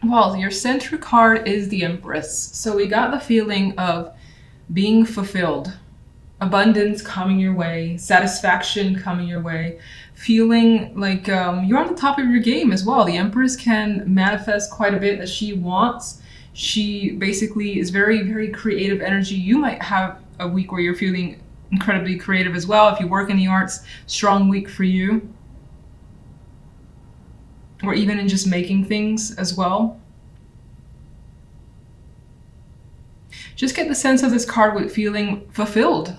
Well, your center card is the Empress. So we got the feeling of being fulfilled, abundance coming your way, satisfaction coming your way, feeling like you're on the top of your game as well. The Empress can manifest quite a bit that she wants. She basically is very, very creative energy. You might have a week where you're feeling incredibly creative as well. If you work in the arts, strong week for you. Or even in just making things as well. Just get the sense of this card with feeling fulfilled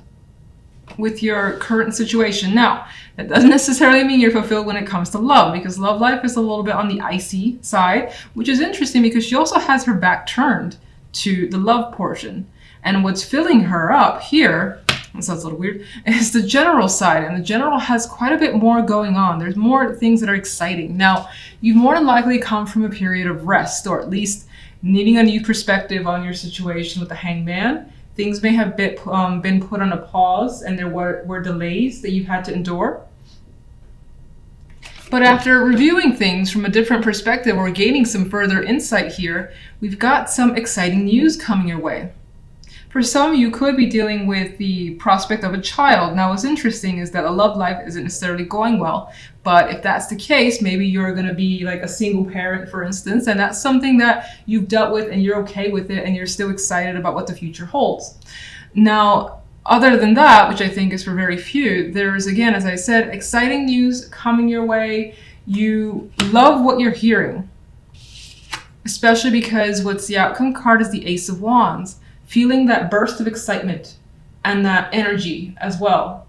with your current situation. Now, that doesn't necessarily mean you're fulfilled when it comes to love, because love life is a little bit on the icy side, which is interesting because she also has her back turned to the love portion. And what's filling her up here, that sounds a little weird, is the general side. And the general has quite a bit more going on. There's more things that are exciting. Now, you've more than likely come from a period of rest, or at least needing a new perspective on your situation with the Hangman. Things may have been put on a pause, and there were delays that you've had to endure. But after reviewing things from a different perspective or gaining some further insight here, we've got some exciting news coming your way. For some, you could be dealing with the prospect of a child. Now, what's interesting is that a love life isn't necessarily going well. But if that's the case, maybe you're going to be like a single parent, for instance, and that's something that you've dealt with and you're okay with it and you're still excited about what the future holds. Now, other than that, which I think is for very few, there's, again, as I said, exciting news coming your way. You love what you're hearing, especially because what's the outcome card is the Ace of Wands. Feeling that burst of excitement and that energy as well.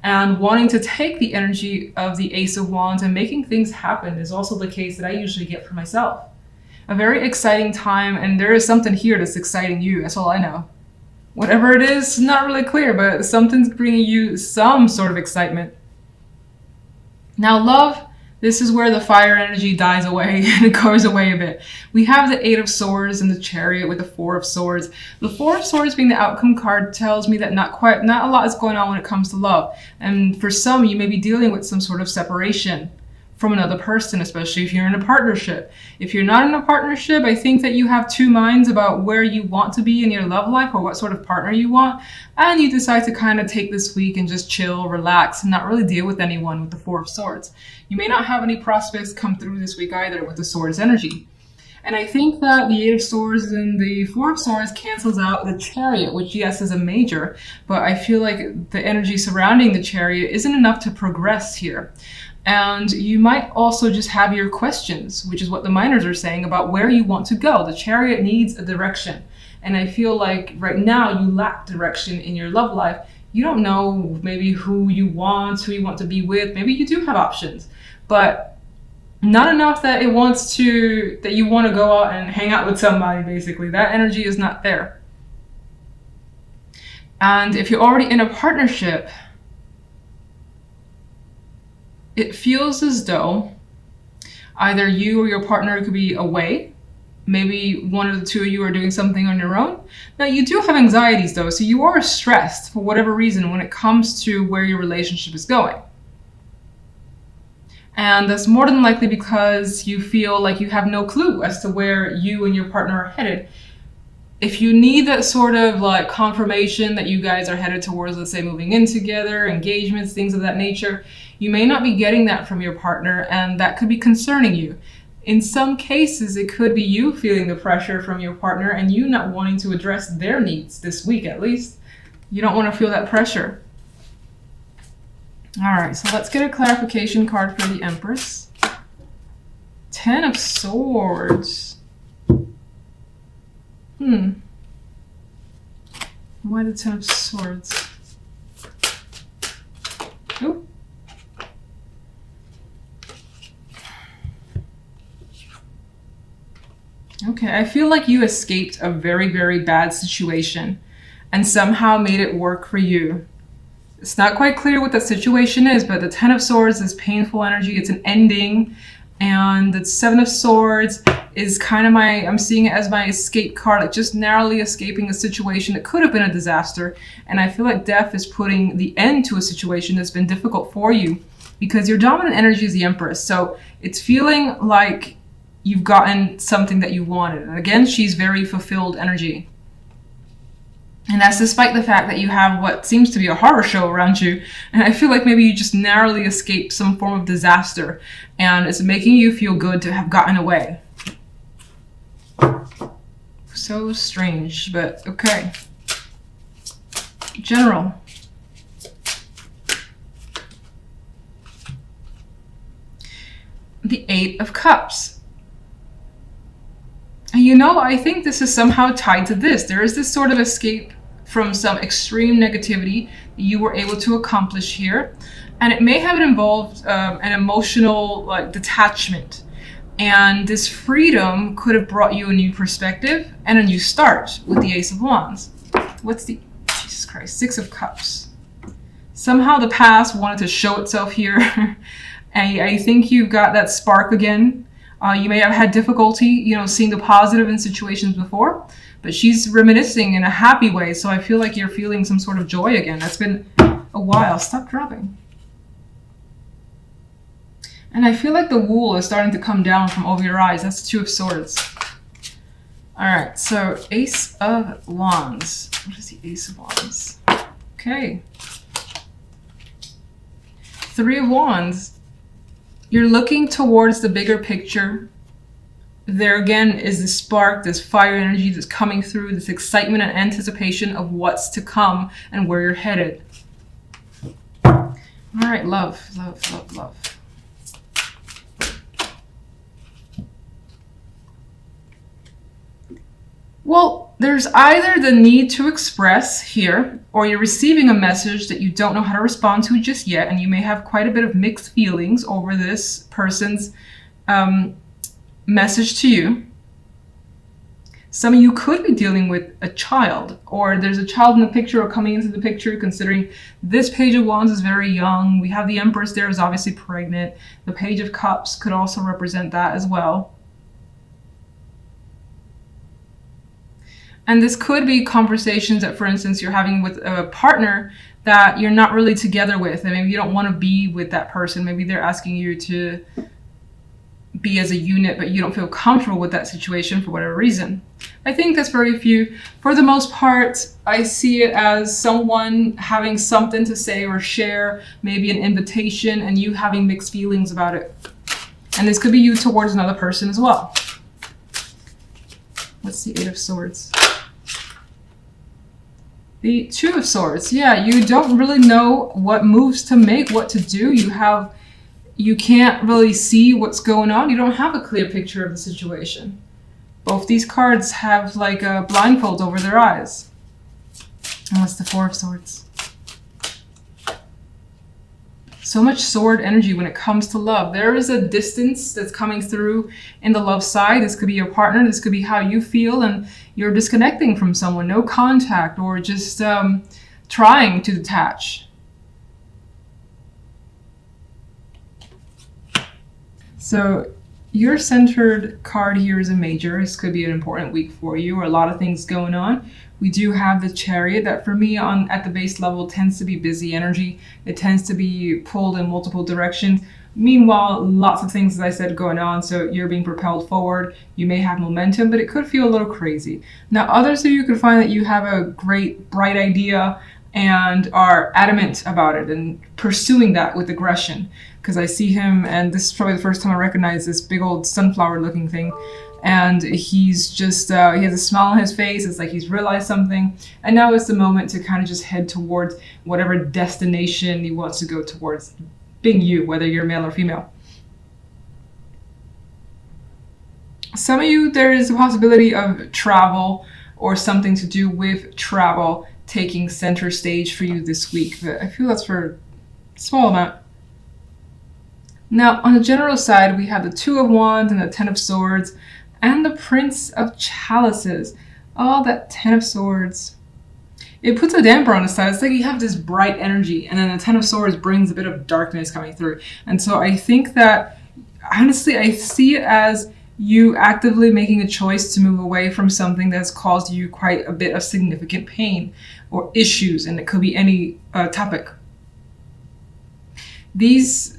And wanting to take the energy of the Ace of Wands and making things happen is also the case that I usually get for myself. A very exciting time, and there is something here that's exciting you, that's all I know. Whatever it is, not really clear, but something's bringing you some sort of excitement. Now, love, this is where the fire energy dies away and it goes away a bit. We have the Eight of Swords and the Chariot with the Four of Swords. The Four of Swords being the outcome card tells me that not a lot is going on when it comes to love. And for some, you may be dealing with some sort of separation from another person, especially if you're in a partnership. If you're not in a partnership, I think that you have two minds about where you want to be in your love life or what sort of partner you want. And you decide to kind of take this week and just chill, relax, and not really deal with anyone with the Four of Swords. You may not have any prospects come through this week either with the Swords energy. And I think that the Eight of Swords and the Four of Swords cancels out the Chariot, which yes is a major, but I feel like the energy surrounding the Chariot isn't enough to progress here. And you might also just have your questions, which is what the minors are saying about where you want to go. The Chariot needs a direction. And I feel like right now you lack direction in your love life. You don't know maybe who you want to be with. Maybe you do have options, but not enough that you want to go out and hang out with somebody, basically. That energy is not there. And if you're already in a partnership, it feels as though either you or your partner could be away. Maybe one of the two of you are doing something on your own. Now, you do have anxieties though, so you are stressed for whatever reason when it comes to where your relationship is going. And that's more than likely because you feel like you have no clue as to where you and your partner are headed. If you need that sort of like confirmation that you guys are headed towards, let's say, moving in together, engagements, things of that nature, you may not be getting that from your partner, and that could be concerning you. In some cases, it could be you feeling the pressure from your partner and you not wanting to address their needs this week, at least. You don't want to feel that pressure. All right, so let's get a clarification card for the Empress. Ten of Swords. Why the Ten of Swords? Ooh. Okay, I feel like you escaped a very, very bad situation and somehow made it work for you. It's not quite clear what that situation is, but the Ten of Swords is painful energy. It's an ending. And the Seven of Swords is kind of I'm seeing it as my escape card, like just narrowly escaping a situation that could have been a disaster. And I feel like death is putting the end to a situation that's been difficult for you because your dominant energy is the Empress. So it's feeling like you've gotten something that you wanted. And again, she's very fulfilled energy. And that's despite the fact that you have what seems to be a horror show around you. And I feel like maybe you just narrowly escaped some form of disaster. And it's making you feel good to have gotten away. So strange, but okay. General. The Eight of Cups. And you know, I think this is somehow tied to this. There is this sort of escape from some extreme negativity that you were able to accomplish here. And it may have involved an emotional detachment. And this freedom could have brought you a new perspective and a new start with the Ace of Wands. What's the, Jesus Christ, Six of Cups. Somehow the past wanted to show itself here. And I think you've got that spark again. You may have had difficulty, seeing the positive in situations before, but she's reminiscing in a happy way. So I feel like you're feeling some sort of joy again. That's been a while. Stop dropping. And I feel like the wool is starting to come down from over your eyes. That's Two of Swords. All right, so Ace of Wands. What is the Ace of Wands? Okay. Three of Wands. You're looking towards the bigger picture. There again is this spark, this fire energy that's coming through, this excitement and anticipation of what's to come and where you're headed. All right, love, love, love, love. Well, there's either the need to express here, or you're receiving a message that you don't know how to respond to just yet, and you may have quite a bit of mixed feelings over this person's message to you. Some of you could be dealing with a child, or there's a child in the picture or coming into the picture, considering this Page of Wands is very young. We have the Empress there is obviously pregnant. The Page of Cups could also represent that as well. And this could be conversations that, for instance, you're having with a partner that you're not really together with. And maybe you don't want to be with that person. Maybe they're asking you to be as a unit, but you don't feel comfortable with that situation for whatever reason. I think that's very few. For the most part, I see it as someone having something to say or share, maybe an invitation, and you having mixed feelings about it. And this could be you towards another person as well. What's the Eight of Swords? The Two of Swords. Yeah, you don't really know what moves to make, what to do. You can't really see what's going on. You don't have a clear picture of the situation. Both these cards have like a blindfold over their eyes. And what's the Four of Swords? So much sword energy when it comes to love. There is a distance that's coming through in the love side. This could be your partner. This could be how you feel, and you're disconnecting from someone. No contact, or just trying to detach. So your centered card here is a Major. This could be an important week for you, or a lot of things going on. We do have the Chariot that for me at the base level tends to be busy energy. It tends to be pulled in multiple directions. Meanwhile, lots of things, as I said, going on. So you're being propelled forward. You may have momentum, but it could feel a little crazy. Now, others of you could find that you have a great, bright idea and are adamant about it and pursuing that with aggression. Because I see him, and this is probably the first time I recognize this big old sunflower looking thing. And he's just, he has a smile on his face. It's like he's realized something. And now is the moment to kind of just head towards whatever destination he wants to go towards, being you, whether you're male or female. Some of you, there is a possibility of travel or something to do with travel taking center stage for you this week. But I feel that's for a small amount. Now, on the general side, we have the Two of Wands and the Ten of Swords and the Prince of Chalices. Oh, that Ten of Swords. It puts a damper on the side. It's like you have this bright energy, and then the Ten of Swords brings a bit of darkness coming through. And so I think that, honestly, I see it as you actively making a choice to move away from something that's caused you quite a bit of significant pain or issues, and it could be any topic. These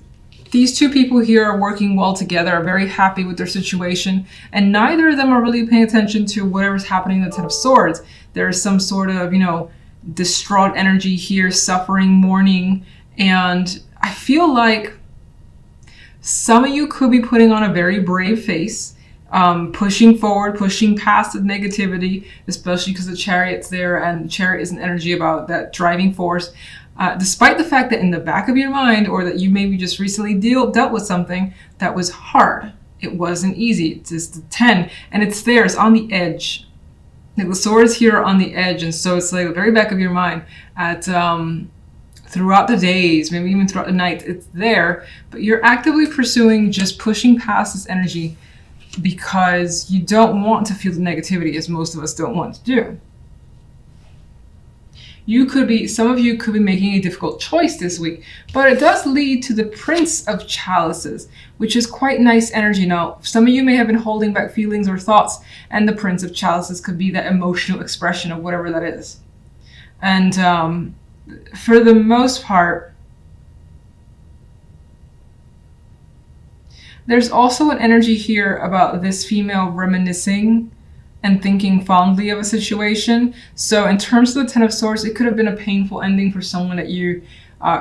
These two people here are working well together, are very happy with their situation, and neither of them are really paying attention to whatever's happening in the Ten of Swords. There's some sort of, distraught energy here, suffering, mourning, and I feel like some of you could be putting on a very brave face, pushing forward, pushing past the negativity, especially because the Chariot's there, and the Chariot is an energy about that driving force. Despite the fact that in the back of your mind, or that you maybe just recently dealt with something that was hard. It wasn't easy. It's just the 10, and it's there. It's on the edge. The sword is here on the edge, and so it's like the very back of your mind at throughout the days, maybe even throughout the night. It's there, but you're actively pursuing just pushing past this energy because you don't want to feel the negativity, as most of us don't want to do. Some of you could be making a difficult choice this week, but it does lead to the Prince of Chalices, which is quite nice energy. Now, some of you may have been holding back feelings or thoughts, and the Prince of Chalices could be that emotional expression of whatever that is. And for the most part, there's also an energy here about this female reminiscing and thinking fondly of a situation. So in terms of the Ten of Swords, it could have been a painful ending for someone that you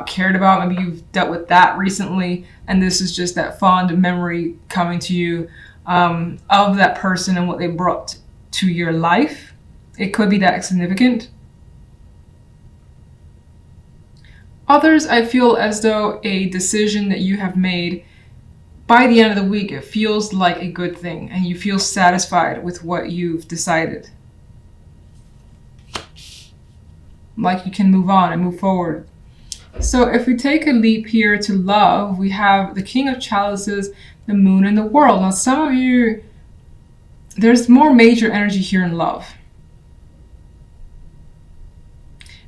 cared about. Maybe you've dealt with that recently, and this is just that fond memory coming to you of that person and what they brought to your life. It could be that significant. Others, I feel as though a decision that you have made, by the end of the week, it feels like a good thing and you feel satisfied with what you've decided. Like you can move on and move forward. So if we take a leap here to love, we have the King of Chalices, the Moon, and the World. Now some of you, there's more major energy here in love.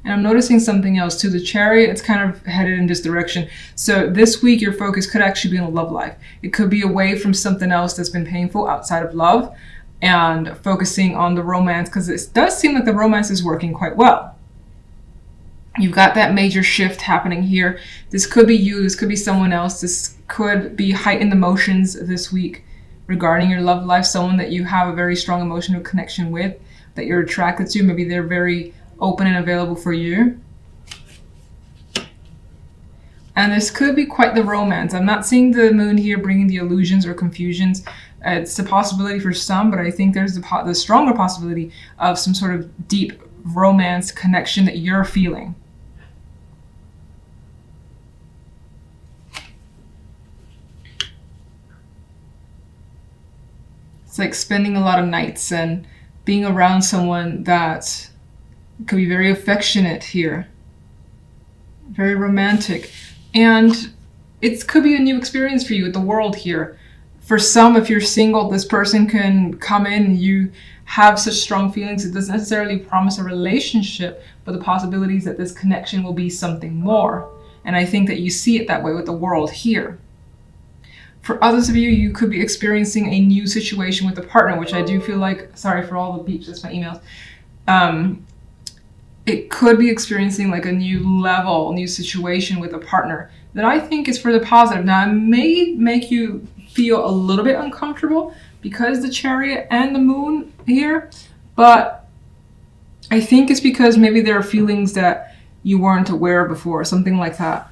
And I'm noticing something else too. The Chariot, it's kind of headed in this direction. So this week, your focus could actually be on the love life. It could be away from something else that's been painful outside of love and focusing on the romance, because it does seem like the romance is working quite well. You've got that major shift happening here. This could be you. This could be someone else. This could be heightened emotions this week regarding your love life. Someone that you have a very strong emotional connection with, that you're attracted to. Maybe they're very open and available for you. And this could be quite the romance. I'm not seeing the Moon here bringing the illusions or confusions. It's a possibility for some, but I think there's the stronger possibility of some sort of deep romance connection that you're feeling. It's like spending a lot of nights and being around someone that could be very affectionate here, very romantic, and it could be a new experience for you with the World here. For some, if you're single, this person can come in and you have such strong feelings. It doesn't necessarily promise a relationship, but the possibilities that this connection will be something more. And I think that you see it that way with the World here. For others of you, you could be experiencing a new situation with a partner, which I do feel like, sorry for all the beeps, that's my emails. It could be experiencing like a new level, new situation with a partner that I think is for the positive. Now, it may make you feel a little bit uncomfortable because the Chariot and the Moon here, but I think it's because maybe there are feelings that you weren't aware of before, something like that.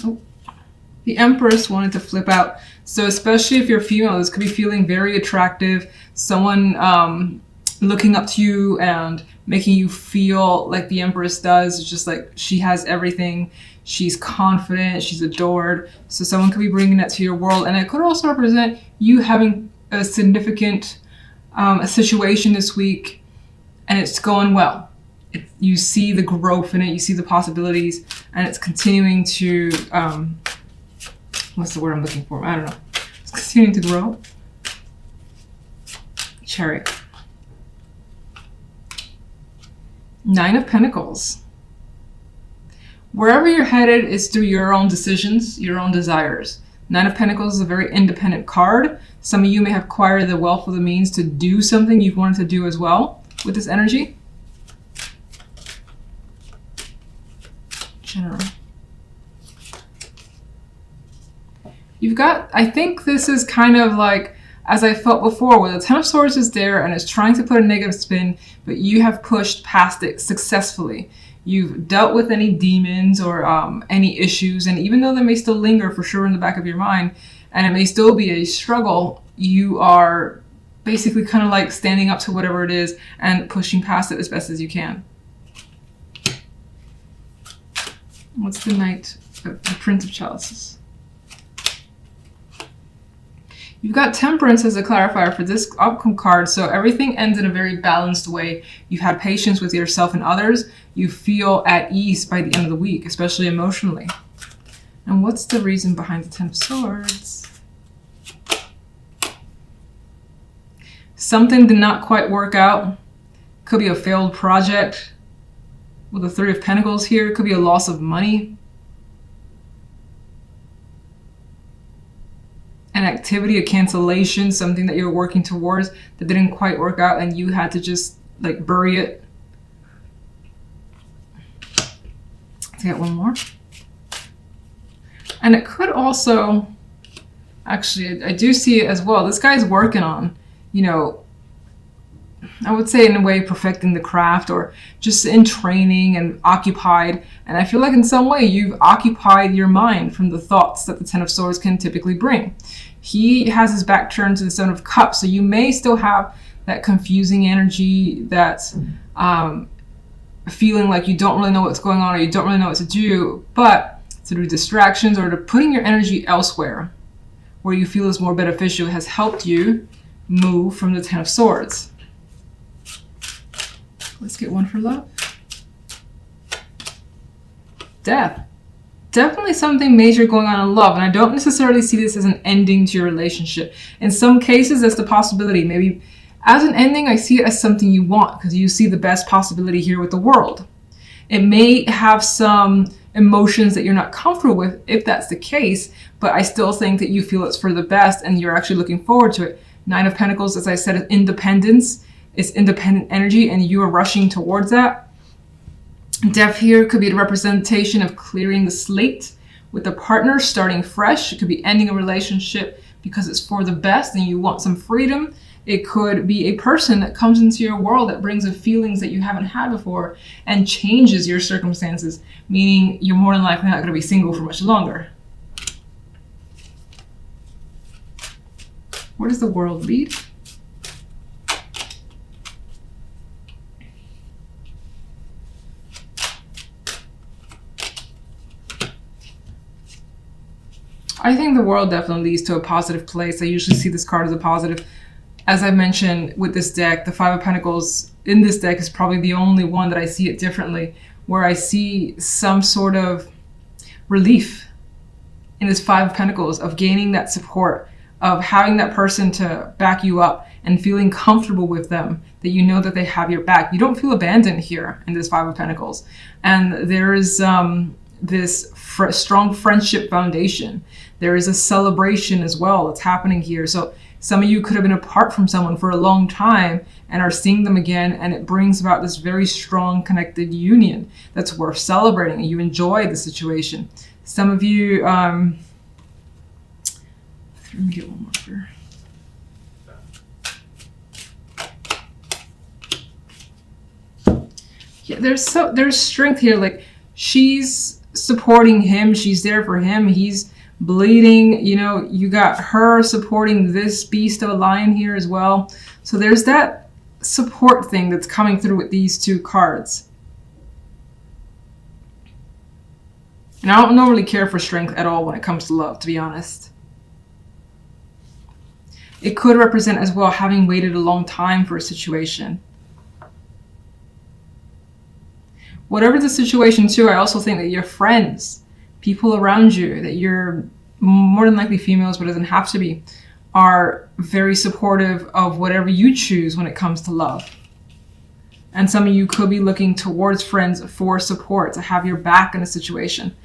Oh, the Empress wanted to flip out. So especially if you're female, this could be feeling very attractive. Someone looking up to you and making you feel like the Empress does. It's just like she has everything. She's confident. She's adored. So someone could be bringing that to your world. And it could also represent you having a significant a situation this week and it's going well. You see the growth in it. You see the possibilities and it's continuing to, what's the word I'm looking for? I don't know. It's continuing to grow. Chariot. Nine of Pentacles. Wherever you're headed is through your own decisions, your own desires. Nine of Pentacles is a very independent card. Some of you may have acquired the wealth of the means to do something you've wanted to do as well with this energy. General. You've got, I think this is kind of like, as I felt before, where the Ten of Swords is there and it's trying to put a negative spin, but you have pushed past it successfully. You've dealt with any demons or any issues, and even though they may still linger for sure in the back of your mind, and it may still be a struggle, you are basically kind of like standing up to whatever it is and pushing past it as best as you can. What's the Knight? The Prince of Chalices. You've got Temperance as a clarifier for this outcome card, so everything ends in a very balanced way. You've had patience with yourself and others. You feel at ease by the end of the week, especially emotionally. And what's the reason behind the Ten of Swords? Something did not quite work out. Could be a failed project. With the Three of Pentacles here, could be a loss of money. An activity, a cancellation, something that you're working towards that didn't quite work out and you had to just like bury it. Let's get one more. And it could also, actually, I do see it as well. This guy's working on, you know, I would say in a way perfecting the craft or just in training and occupied. And I feel like in some way you've occupied your mind from the thoughts that the Ten of Swords can typically bring. He has his back turned to the Seven of Cups, so you may still have that confusing energy, that feeling like you don't really know what's going on or you don't really know what to do, but through distractions or to putting your energy elsewhere where you feel is more beneficial has helped you move from the Ten of Swords. Let's get one for love. Death. Definitely something major going on in love, and I don't necessarily see this as an ending to your relationship. In some cases, that's the possibility. Maybe as an ending, I see it as something you want because you see the best possibility here with the World. It may have some emotions that you're not comfortable with if that's the case, but I still think that you feel it's for the best and you're actually looking forward to it. Nine of Pentacles, as I said, is independence. It's independent energy and you are rushing towards that. Death here could be a representation of clearing the slate with a partner, starting fresh. It could be ending a relationship because it's for the best and you want some freedom. It could be a person that comes into your world that brings in feelings that you haven't had before and changes your circumstances, meaning you're more than likely not going to be single for much longer. Where does the World lead? I think the World definitely leads to a positive place. I usually see this card as a positive. As I mentioned with this deck, the Five of Pentacles in this deck is probably the only one that I see it differently, where I see some sort of relief in this Five of Pentacles of gaining that support, of having that person to back you up and feeling comfortable with them, that you know that they have your back. You don't feel abandoned here in this Five of Pentacles. And there is this strong friendship foundation. There is a celebration as well that's happening here. So some of you could have been apart from someone for a long time and are seeing them again, and it brings about this very strong connected union that's worth celebrating, and you enjoy the situation. Some of you, let me get one more here. Yeah, there's strength here. Like, she's supporting him, she's there for him, he's bleeding, you know, you got her supporting this beast of a lion here as well. So there's that support thing that's coming through with these two cards. And I don't normally care for strength at all when it comes to love, to be honest. It could represent as well having waited a long time for a situation. Whatever the situation too, I also think that your friends, people around you, that you're more than likely females, but it doesn't have to be, are very supportive of whatever you choose when it comes to love. And some of you could be looking towards friends for support, to have your back in a situation.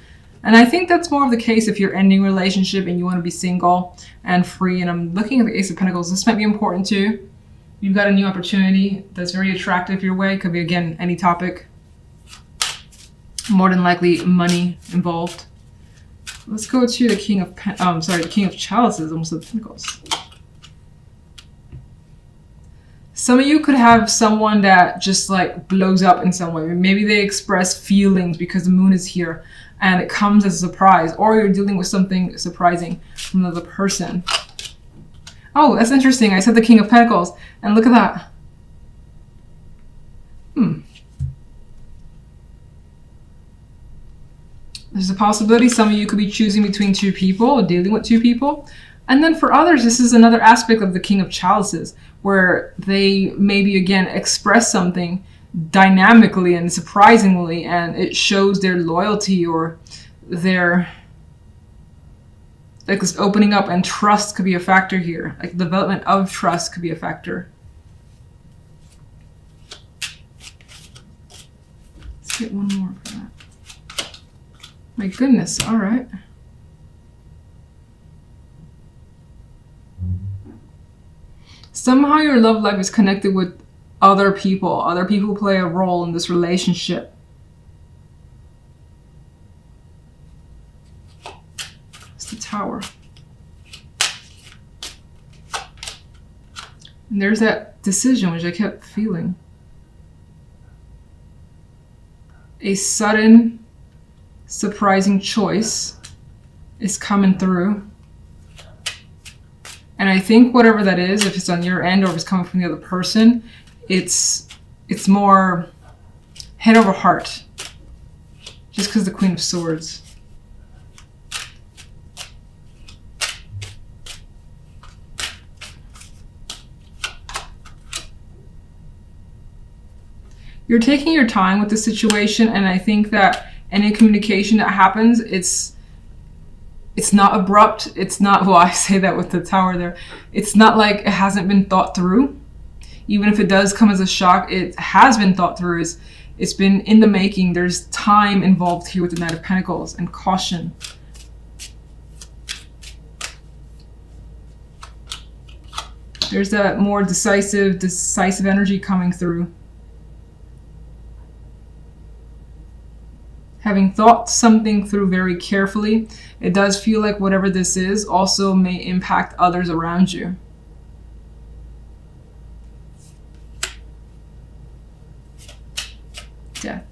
And I think that's more of the case if you're ending a relationship and you want to be single and free. And I'm looking at the Ace of Pentacles. This might be important too. You've got a new opportunity that's very attractive your way. Could be, again, any topic. More than likely money involved. Let's go to the King of the King of Chalices, almost the Pentacles. Some of you could have someone that just like blows up in some way. Maybe they express feelings because the moon is here and it comes as a surprise, or you're dealing with something surprising from another person. Oh, that's interesting. I said the King of Pentacles, and look at that. There's a possibility some of you could be choosing between two people or dealing with two people. And then for others, this is another aspect of the King of Chalices, where they maybe, again, express something dynamically and surprisingly, and it shows their loyalty or their, like this opening up, and trust could be a factor here. Like development of trust could be a factor. Let's get one more for that. My goodness, all right. Somehow your love life is connected with other people. Other people play a role in this relationship. It's the Tower. And there's that decision, which I kept feeling. A sudden, surprising choice is coming through. And I think whatever that is, if it's on your end or if it's coming from the other person, it's more head over heart. Just because the Queen of Swords. You're taking your time with the situation, and I think that any communication that happens, it's not abrupt. It's not, well, I say that with the Tower there. It's not like it hasn't been thought through. Even if it does come as a shock, it has been thought through. It's been in the making. There's time involved here with the Knight of Pentacles and caution. There's that more decisive energy coming through. Having thought something through very carefully, it does feel like whatever this is also may impact others around you. Death.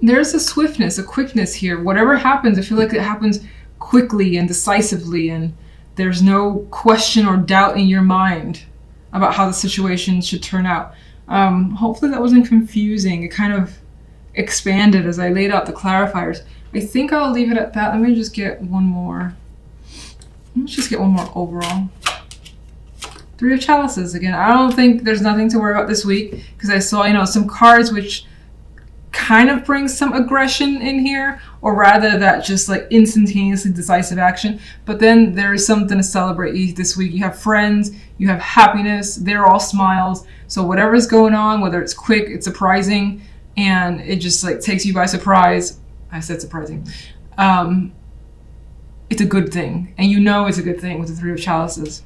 There's a swiftness, a quickness here. Whatever happens, I feel like it happens quickly and decisively, and there's no question or doubt in your mind about how the situation should turn out. Hopefully that wasn't confusing. It kind of expanded as I laid out the clarifiers. I think I'll leave it at that. Let me just get one more. Let's just get one more overall. Three of Chalices again. I don't think there's nothing to worry about this week, because I saw, you know, some cards which kind of bring some aggression in here, or rather that just like instantaneously decisive action. But then there is something to celebrate this week. You have friends, you have happiness, they're all smiles. So whatever's going on, whether it's quick, it's surprising, and it just like takes you by surprise. I said surprising. It's a good thing, and you know it's a good thing with the Three of Chalices.